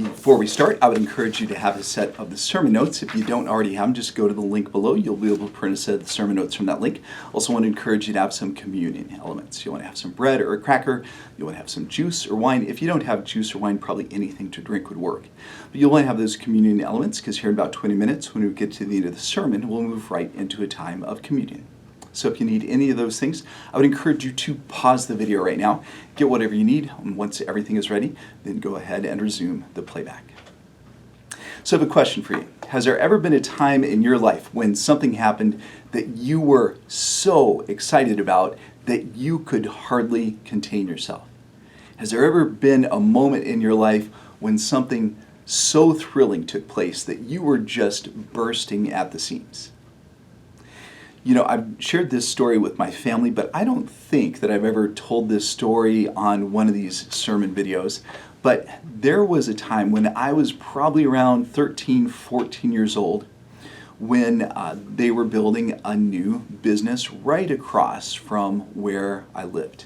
Before we start, I would encourage you to have a set of the sermon notes. If you don't already have them, just go to the link below. You'll be able to print a set of the sermon notes from that link. Also want to encourage you to have some communion elements. You want to have some bread or a cracker. You want to have some juice or wine. If you don't have juice or wine, probably anything to drink would work. But you'll want to have those communion elements because here in about 20 minutes, when we get to the end of the sermon, we'll move right into a time of communion. So if you need any of those things, I would encourage you to pause the video right now, get whatever you need, and once everything is ready, then go ahead and resume the playback. So I have a question for you. Has there ever been a time in your life when something happened that you were so excited about that you could hardly contain yourself? Has there ever been a moment in your life when something so thrilling took place that you were just bursting at the seams? You know, I've shared this story with my family, but I don't think that I've ever told this story on one of these sermon videos. But there was a time when I was probably around 13, 14 years old when they were building a new business right across from where I lived.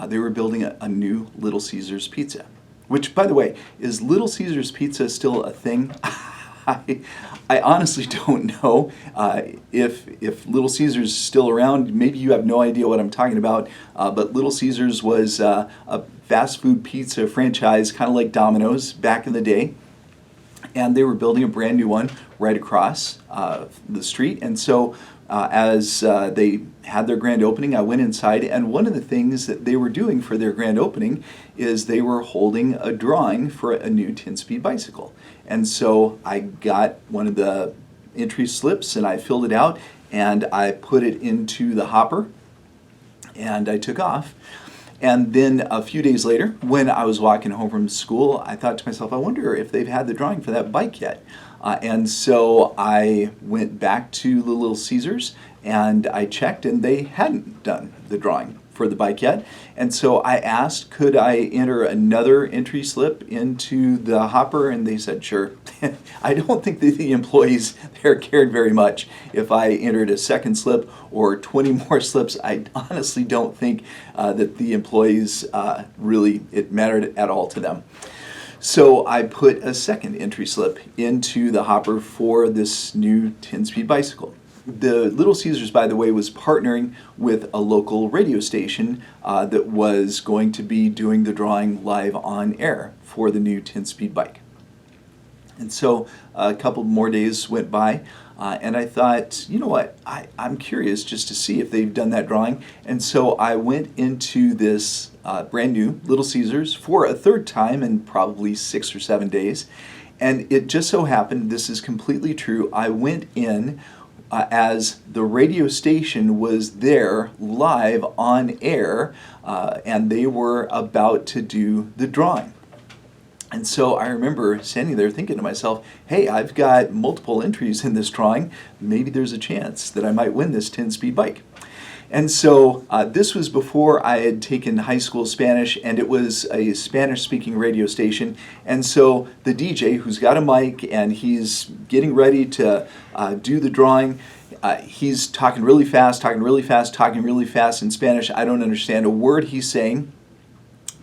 They were building a new Little Caesars Pizza, which, by the way, is Little Caesars Pizza still a thing? I honestly don't know if Little Caesars is still around. Maybe you have no idea what I'm talking about, but Little Caesars was a fast food pizza franchise, kind of like Domino's back in the day. And they were building a brand new one right across the street. And so as they had their grand opening, I went inside, and one of the things that they were doing for their grand opening is they were holding a drawing for a new 10-speed bicycle. And so I got one of the entry slips and I filled it out and I put it into the hopper and I took off. And then a few days later, when I was walking home from school, I thought to myself, I wonder if they've had the drawing for that bike yet. And so I went back to the Little Caesars and I checked, and they hadn't done the drawing for the bike yet. And so I asked, could I enter another entry slip into the hopper? And they said, sure. I don't think that the employees there cared very much if I entered a second slip or 20 more slips. I honestly don't think that the employees it mattered at all to them. So I put a second entry slip into the hopper for this new 10-speed bicycle. The Little Caesars, by the way, was partnering with a local radio station that was going to be doing the drawing live on air for the new 10-speed bike. And so a couple more days went by, and I thought, you know what, I'm curious just to see if they've done that drawing. And so I went into this brand new Little Caesars for a third time in probably 6 or 7 days. And it just so happened, this is completely true, I went in as the radio station was there live on air, and they were about to do the drawing. And so I remember standing there thinking to myself, hey, I've got multiple entries in this drawing. Maybe there's a chance that I might win this 10-speed bike. And so this was before I had taken high school Spanish, and it was a Spanish-speaking radio station. And so the DJ, who's got a mic and he's getting ready to do the drawing, he's talking really fast in Spanish. I don't understand a word he's saying.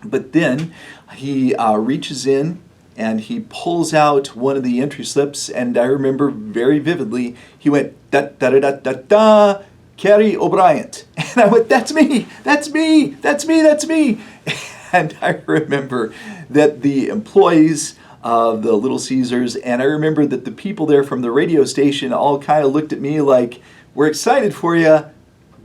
But then he reaches in and he pulls out one of the entry slips, and I remember very vividly, he went, da-da-da-da-da-da, Kerry O'Brien. And I went, that's me. And I remember that the employees of the Little Caesars, and I remember that the people there from the radio station all kind of looked at me like, we're excited for you,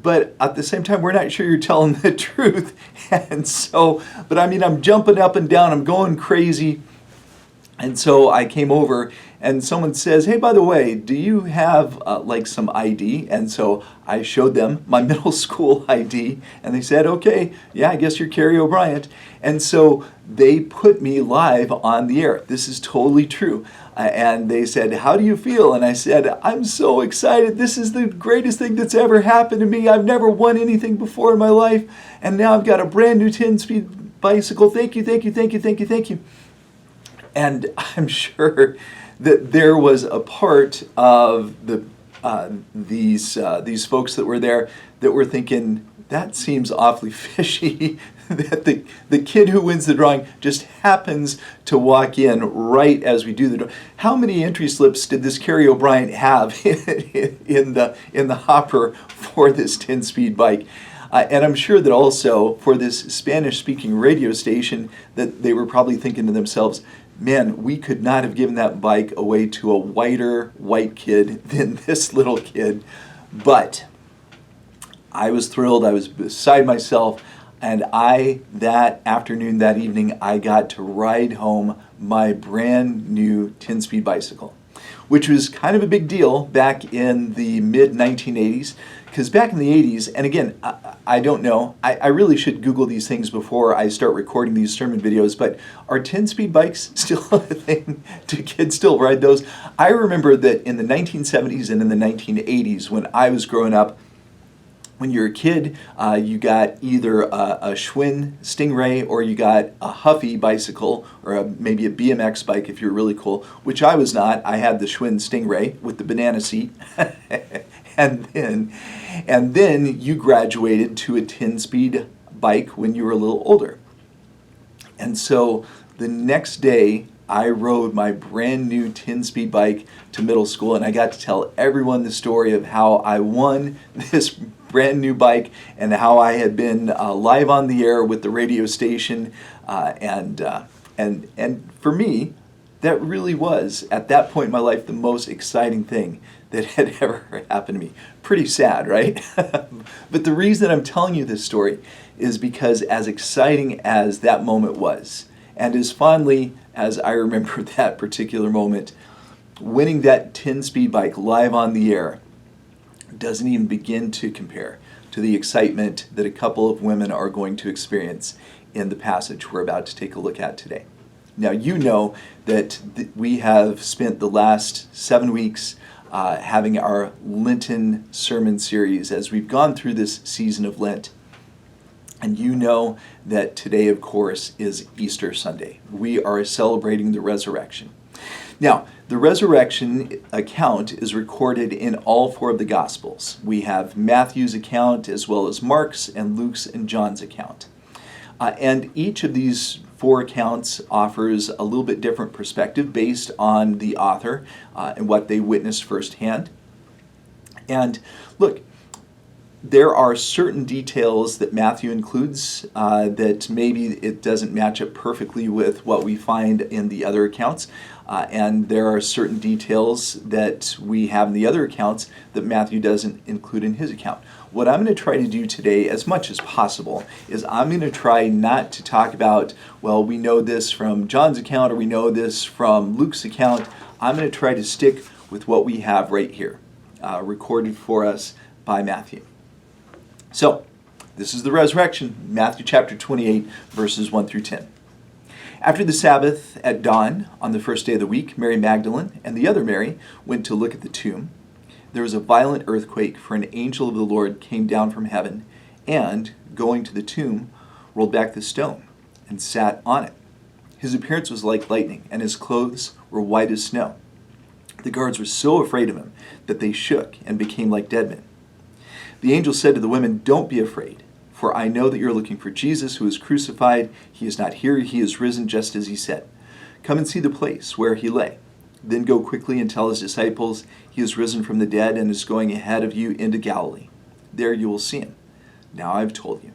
but at the same time, we're not sure you're telling the truth. And so, but I mean, I'm jumping up and down, I'm going crazy. And so I came over and someone says, hey, by the way, do you have like some ID? And so I showed them my middle school ID, and they said, okay, yeah, I guess you're Kerry O'Brien. And so they put me live on the air. This is totally true. And they said, how do you feel? And I said, I'm so excited. This is the greatest thing that's ever happened to me. I've never won anything before in my life. And now I've got a brand new 10-speed bicycle. Thank you. And I'm sure that there was a part of these folks that were there that were thinking, that seems awfully fishy that the kid who wins the drawing just happens to walk in right as we do the drawing. How many entry slips did this Kerry O'Brien have in the hopper for this 10-speed bike? And I'm sure that also for this Spanish-speaking radio station that they were probably thinking to themselves, man, we could not have given that bike away to a whiter white kid than this little kid. But I was thrilled. I was beside myself. And that afternoon, that evening, I got to ride home my brand new 10-speed bicycle, which was kind of a big deal back in the mid-1980s. Because back in the 80s, and again, I don't know, I really should Google these things before I start recording these sermon videos, but are 10-speed bikes still a thing? Do kids still ride those? I remember that in the 1970s and in the 1980s, when I was growing up, when you're a kid, you got either a Schwinn Stingray or you got a Huffy bicycle or maybe a BMX bike if you're really cool, which I was not. I had the Schwinn Stingray with the banana seat. and then you graduated to a 10-speed bike when you were a little older. And so the next day, I rode my brand new 10-speed bike to middle school, and I got to tell everyone the story of how I won this brand new bike and how I had been live on the air with the radio station. And for me, that really was, at that point in my life, the most exciting thing that had ever happened to me. Pretty sad, right? But the reason I'm telling you this story is because as exciting as that moment was, and as fondly as I remember that particular moment, winning that 10-speed bike live on the air doesn't even begin to compare to the excitement that a couple of women are going to experience in the passage we're about to take a look at today. Now, you know that we have spent the last 7 weeks having our Lenten sermon series as we've gone through this season of Lent. And you know that today, of course, is Easter Sunday. We are celebrating the resurrection. Now, the resurrection account is recorded in all 4 of the Gospels. We have Matthew's account as well as Mark's and Luke's and John's account. And each of these 4 accounts offers a little bit different perspective based on the author and what they witnessed firsthand. And look, there are certain details that Matthew includes that maybe it doesn't match up perfectly with what we find in the other accounts. And there are certain details that we have in the other accounts that Matthew doesn't include in his account. What I'm going to try to do today, as much as possible, is I'm going to try not to talk about, well, we know this from John's account or we know this from Luke's account. I'm going to try to stick with what we have right here, recorded for us by Matthew. So, this is the resurrection, Matthew chapter 28, verses 1 through 10. After the Sabbath, at dawn, on the first day of the week, Mary Magdalene and the other Mary went to look at the tomb. There was a violent earthquake, for an angel of the Lord came down from heaven and, going to the tomb, rolled back the stone and sat on it. His appearance was like lightning, and his clothes were white as snow. The guards were so afraid of him that they shook and became like dead men. The angel said to the women, "Don't be afraid, for I know that you're looking for Jesus who was crucified. He is not here, he is risen just as he said. Come and see the place where he lay. Then go quickly and tell his disciples, he is risen from the dead and is going ahead of you into Galilee. There you will see him. Now I've told you."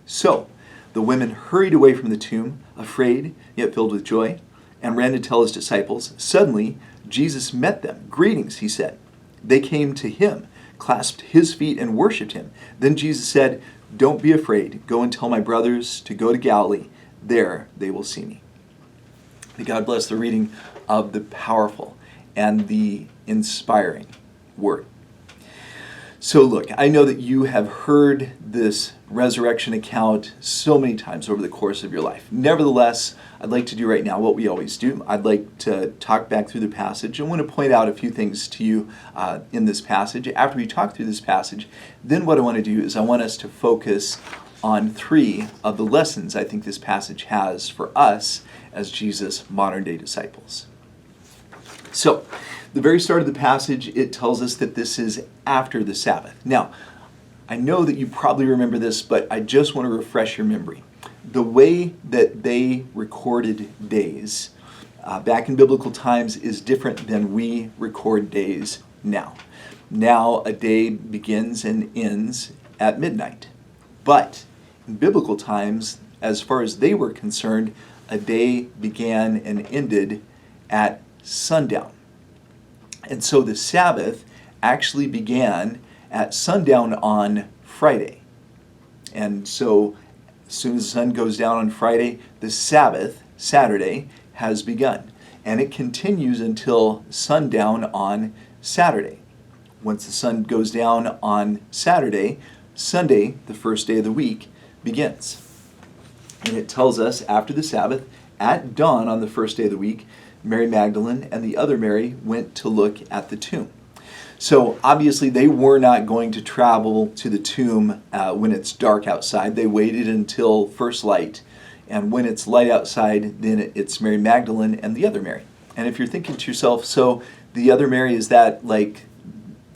So the women hurried away from the tomb, afraid, yet filled with joy, and ran to tell his disciples. Suddenly Jesus met them. "Greetings," he said. They came to him, clasped his feet, and worshipped him. Then Jesus said, "Don't be afraid. Go and tell my brothers to go to Galilee. There they will see me." May God bless the reading of the powerful and the inspiring word. So look, I know that you have heard this resurrection account so many times over the course of your life. Nevertheless, I'd like to do right now what we always do. I'd like to talk back through the passage. I want to point out a few things to you in this passage. After we talk through this passage, then what I want to do is I want us to focus on 3 of the lessons I think this passage has for us as Jesus' modern-day disciples. So, the very start of the passage, it tells us that this is after the Sabbath. Now, I know that you probably remember this, but I just want to refresh your memory. the way that they recorded days back in biblical times is different than we record days now. Now a day begins and ends at midnight. But in biblical times, as far as they were concerned, a day began and ended at sundown. And so the Sabbath actually began at sundown on Friday. And so as soon as the sun goes down on Friday, the Sabbath, Saturday, has begun. And it continues until sundown on Saturday. Once the sun goes down on Saturday, Sunday, the first day of the week, begins. And it tells us after the Sabbath, at dawn on the first day of the week, Mary Magdalene and the other Mary went to look at the tomb. So obviously they were not going to travel to the tomb when it's dark outside. They waited until first light. And when it's light outside, then it's Mary Magdalene and the other Mary. And if you're thinking to yourself, so the other Mary, is that like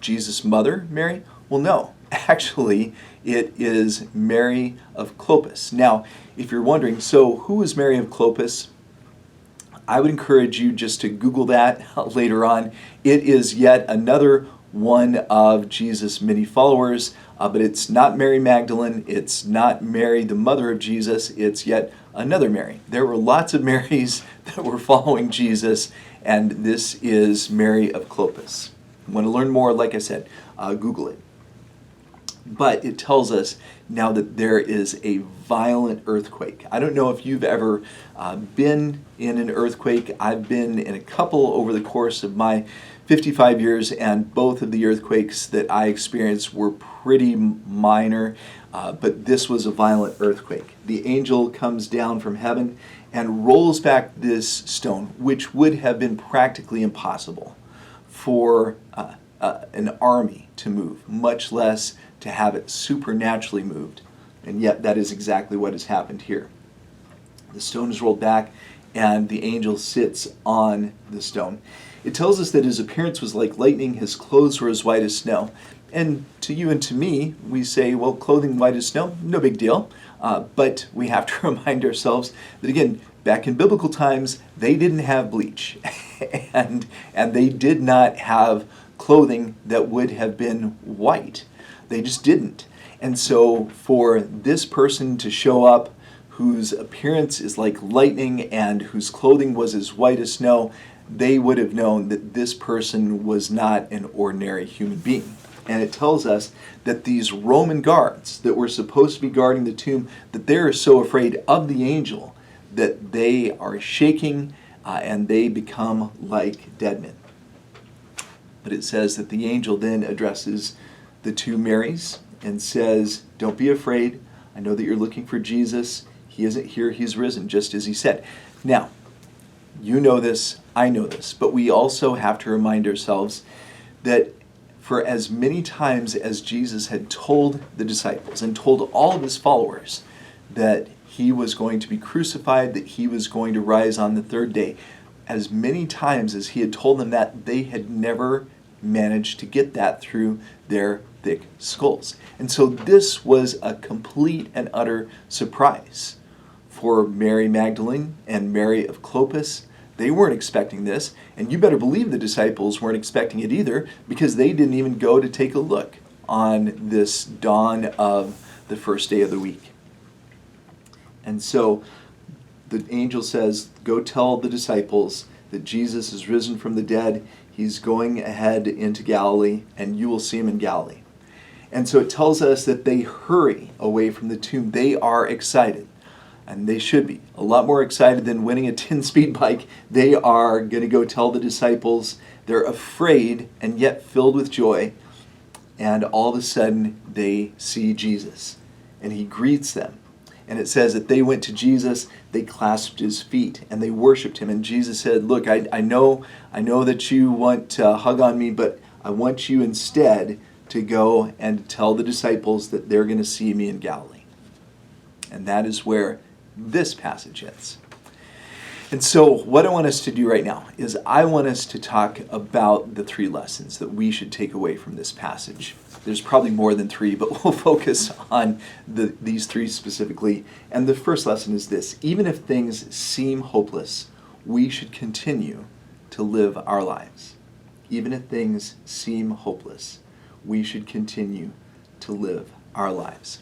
Jesus' mother, Mary? Well, no. Actually, it is Mary of Clopas. Now, if you're wondering, so who is Mary of Clopas? I would encourage you just to Google that later on. It is yet another one of Jesus' many followers, but it's not Mary Magdalene. It's not Mary, the mother of Jesus. It's yet another Mary. There were lots of Marys that were following Jesus, and this is Mary of Clopas. Want to learn more? Like I said, Google it. But it tells us now that there is a violent earthquake. I don't know if you've ever been in an earthquake. I've been in a couple over the course of my 55 years, and both of the earthquakes that I experienced were pretty minor, but this was a violent earthquake. The angel comes down from heaven and rolls back this stone, which would have been practically impossible for an army to move, much less to have it supernaturally moved. And yet that is exactly what has happened here. The stone is rolled back and the angel sits on the stone. It tells us that his appearance was like lightning, his clothes were as white as snow. And to you and to me, we say, well, clothing white as snow, no big deal. But we have to remind ourselves that, again, back in biblical times, they didn't have bleach. and they did not have clothing that would have been white. They just didn't. And so for this person to show up whose appearance is like lightning and whose clothing was as white as snow, they would have known that this person was not an ordinary human being. And it tells us that these Roman guards that were supposed to be guarding the tomb, that they're so afraid of the angel that they are shaking and they become like dead men. But it says that the angel then addresses the two Marys and says, don't be afraid. I know that you're looking for Jesus. He isn't here. He's risen, just as he said. Now, you know this, I know this, but we also have to remind ourselves that for as many times as Jesus had told the disciples and told all of his followers that he was going to be crucified, that he was going to rise on the third day, as many times as he had told them that, they had never managed to get that through their thick skulls. And so this was a complete and utter surprise for Mary Magdalene and Mary of Clopas. They weren't expecting this, and you better believe the disciples weren't expecting it either, because they didn't even go to take a look on this dawn of the first day of the week. And so the angel says, go tell the disciples that Jesus is risen from the dead. He's going ahead into Galilee, and you will see him in Galilee. And so it tells us that they hurry away from the tomb. They are excited, and they should be. A lot more excited than winning a 10-speed bike. They are going to go tell the disciples. They're afraid and yet filled with joy. And all of a sudden, they see Jesus, and he greets them. And it says that they went to Jesus, they clasped his feet, and they worshiped him. And Jesus said, look, I know that you want to hug on me, but I want you instead to go and tell the disciples that they're going to see me in Galilee. And that is where this passage ends. And so what I want us to do right now is I want us to talk about the three lessons that we should take away from this passage. There's probably more than three, but we'll focus on these three specifically. And the first lesson is this: even if things seem hopeless, we should continue to live our lives. Even if things seem hopeless, we should continue to live our lives.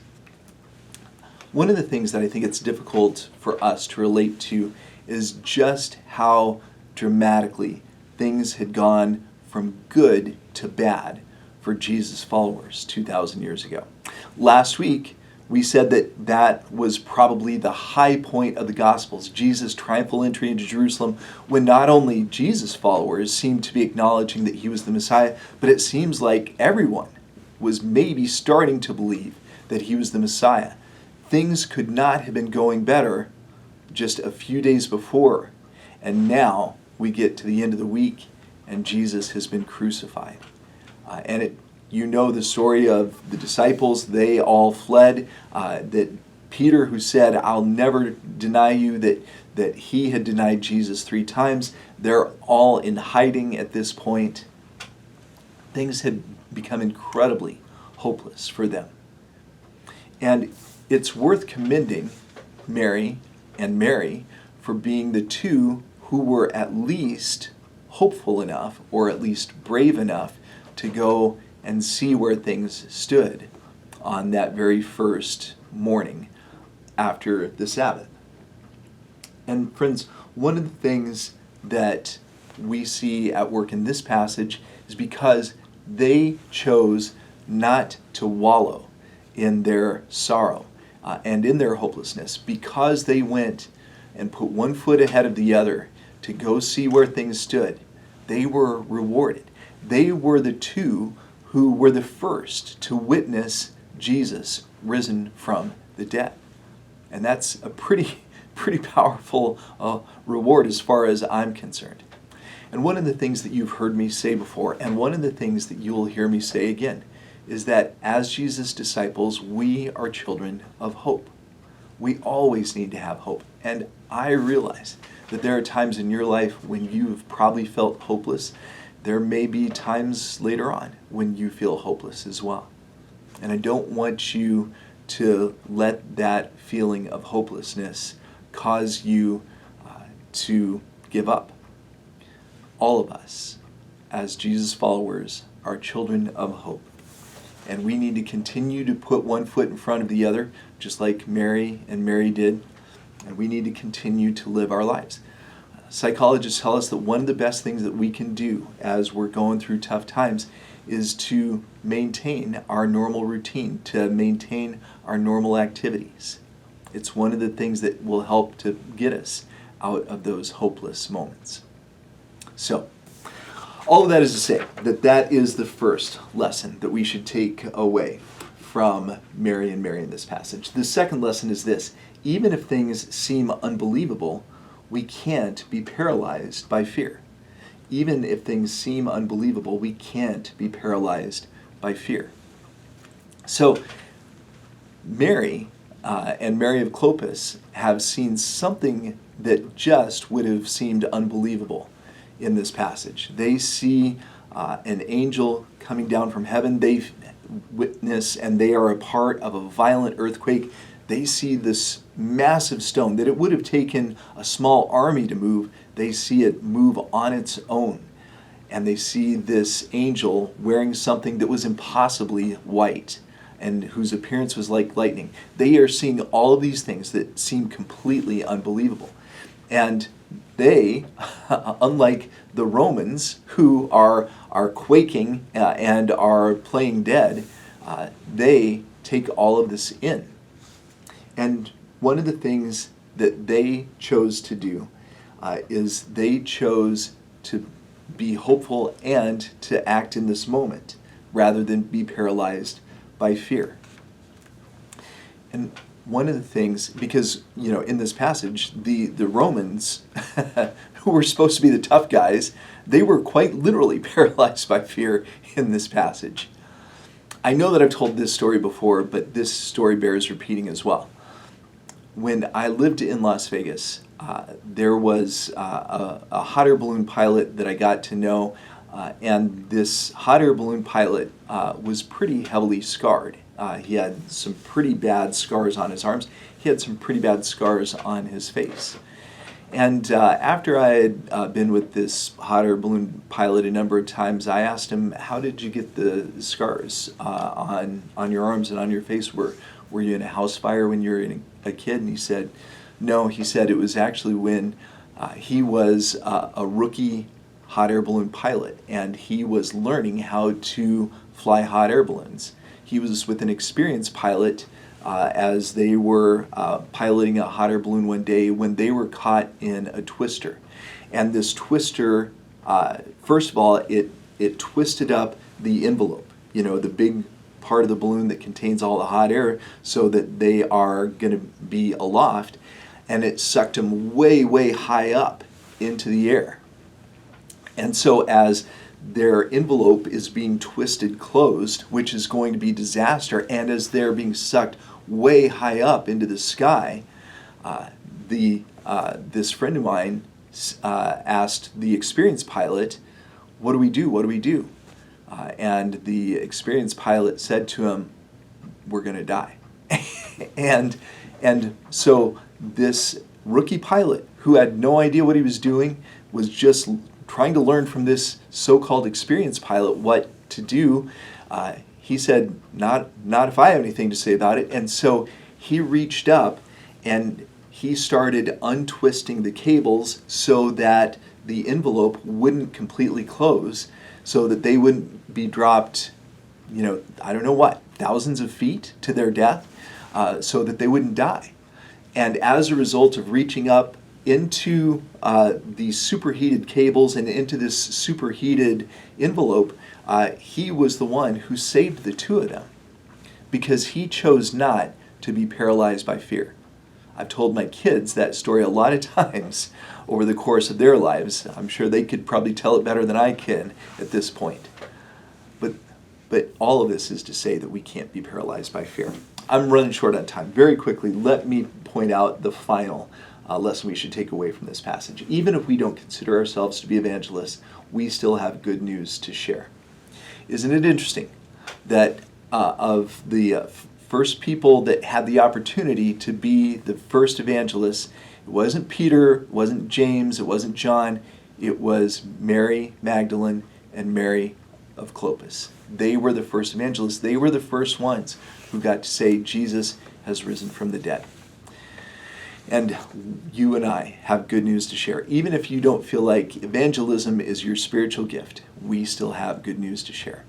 One of the things that I think it's difficult for us to relate to is just how dramatically things had gone from good to bad for Jesus' followers 2,000 years ago. Last week, we said that that was probably the high point of the Gospels, Jesus' triumphal entry into Jerusalem, when not only Jesus' followers seemed to be acknowledging that he was the Messiah, but it seems like everyone was maybe starting to believe that he was the Messiah. Things could not have been going better just a few days before, and now we get to the end of the week and Jesus has been crucified. You know the story of the disciples. They all fled. That Peter, who said, "I'll never deny you," that he had denied Jesus 3 times. They're all in hiding at this point. Things had become incredibly hopeless for them. And it's worth commending Mary and Mary for being the two who were at least hopeful enough, or at least brave enough, to go and see where things stood on that very first morning after the Sabbath. And friends, one of the things that we see at work in this passage is because they chose not to wallow in their sorrow and in their hopelessness, because they went and put one foot ahead of the other to go see where things stood. They were rewarded. They were the two who were the first to witness Jesus risen from the dead. And that's a pretty powerful reward as far as I'm concerned. And one of the things that you've heard me say before, and one of the things that you will hear me say again, is that as Jesus' disciples, we are children of hope. We always need to have hope. And I realize that there are times in your life when you've probably felt hopeless. There may be times later on when you feel hopeless as well. And I don't want you to let that feeling of hopelessness cause you to give up. All of us, as Jesus followers, are children of hope. And we need to continue to put one foot in front of the other, just like Mary and Mary did. And we need to continue to live our lives. Psychologists tell us that one of the best things that we can do as we're going through tough times is to maintain our normal routine, to maintain our normal activities. It's one of the things that will help to get us out of those hopeless moments. So, all of that is to say that that is the first lesson that we should take away from Mary and Mary in this passage. The second lesson is this: even if things seem unbelievable, we can't be paralyzed by fear. Even if things seem unbelievable, we can't be paralyzed by fear. So, Mary and Mary of Clopas have seen something that just would have seemed unbelievable in this passage. They see an angel coming down from heaven. They witness, and they are a part of a violent earthquake. They see this massive stone that it would have taken a small army to move. They see it move on its own. And they see this angel wearing something that was impossibly white and whose appearance was like lightning. They are seeing all of these things that seem completely unbelievable. And they, unlike the Romans who are quaking and are playing dead, they take all of this in. And one of the things that they chose to do is they chose to be hopeful and to act in this moment rather than be paralyzed by fear. And one of the things, because, in this passage, the Romans, who were supposed to be the tough guys, they were quite literally paralyzed by fear in this passage. I know that I've told this story before, but this story bears repeating as well. When I lived in Las Vegas, there was a hot air balloon pilot that I got to know, and this hot air balloon pilot was pretty heavily scarred. He had some pretty bad scars on his arms. He had some pretty bad scars on his face. And after I had been with this hot air balloon pilot a number of times, I asked him, "How did you get the scars on your arms and on your face? Were you in a house fire when you were a kid?" And he said, "No." He said it was actually when he was a rookie hot air balloon pilot, and he was learning how to fly hot air balloons. He was with an experienced pilot as they were piloting a hot air balloon one day when they were caught in a twister. And this twister, first of all, it twisted up the envelope, the big part of the balloon that contains all the hot air, so that they are going to be aloft, and it sucked them way, way high up into the air. And so as their envelope is being twisted closed, which is going to be disaster, and as they're being sucked way high up into the sky, this friend of mine asked the experienced pilot, "What do we do? What do we do?" And the experienced pilot said to him, "We're going to die." and so this rookie pilot, who had no idea what he was doing, was just trying to learn from this so-called experienced pilot what to do. He said, not if I have anything to say about it. And so he reached up and he started untwisting the cables so that the envelope wouldn't completely close, so that they wouldn't be dropped, I don't know what, thousands of feet to their death, so that they wouldn't die. And as a result of reaching up into these superheated cables and into this superheated envelope, he was the one who saved the two of them, because he chose not to be paralyzed by fear. I've told my kids that story a lot of times over the course of their lives. I'm sure they could probably tell it better than I can at this point. But all of this is to say that we can't be paralyzed by fear. I'm running short on time. Very quickly, let me point out the final lesson we should take away from this passage. Even if we don't consider ourselves to be evangelists, we still have good news to share. Isn't it interesting that of the first people that had the opportunity to be the first evangelists, it wasn't Peter, it wasn't James, it wasn't John, it was Mary Magdalene and Mary of Clopas. They were the first evangelists. They were the first ones who got to say Jesus has risen from the dead. And you and I have good news to share. Even if you don't feel like evangelism is your spiritual gift, we still have good news to share.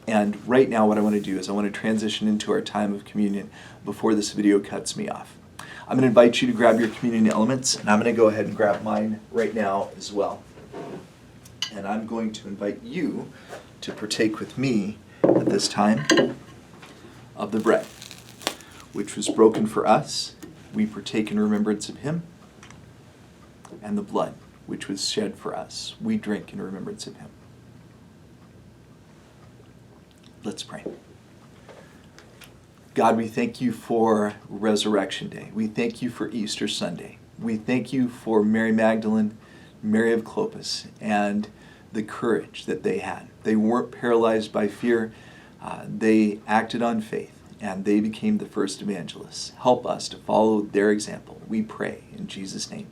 And right now what I want to do is I want to transition into our time of communion before this video cuts me off. I'm going to invite you to grab your communion elements, and I'm going to go ahead and grab mine right now as well. And I'm going to invite you to partake with me at this time of the bread, which was broken for us. We partake in remembrance of him, and the blood, which was shed for us. We drink in remembrance of him. Let's pray. God, we thank you for Resurrection Day. We thank you for Easter Sunday. We thank you for Mary Magdalene, Mary of Clopas, and the courage that they had. They weren't paralyzed by fear. They acted on faith, and they became the first evangelists. Help us to follow their example. We pray in Jesus' name.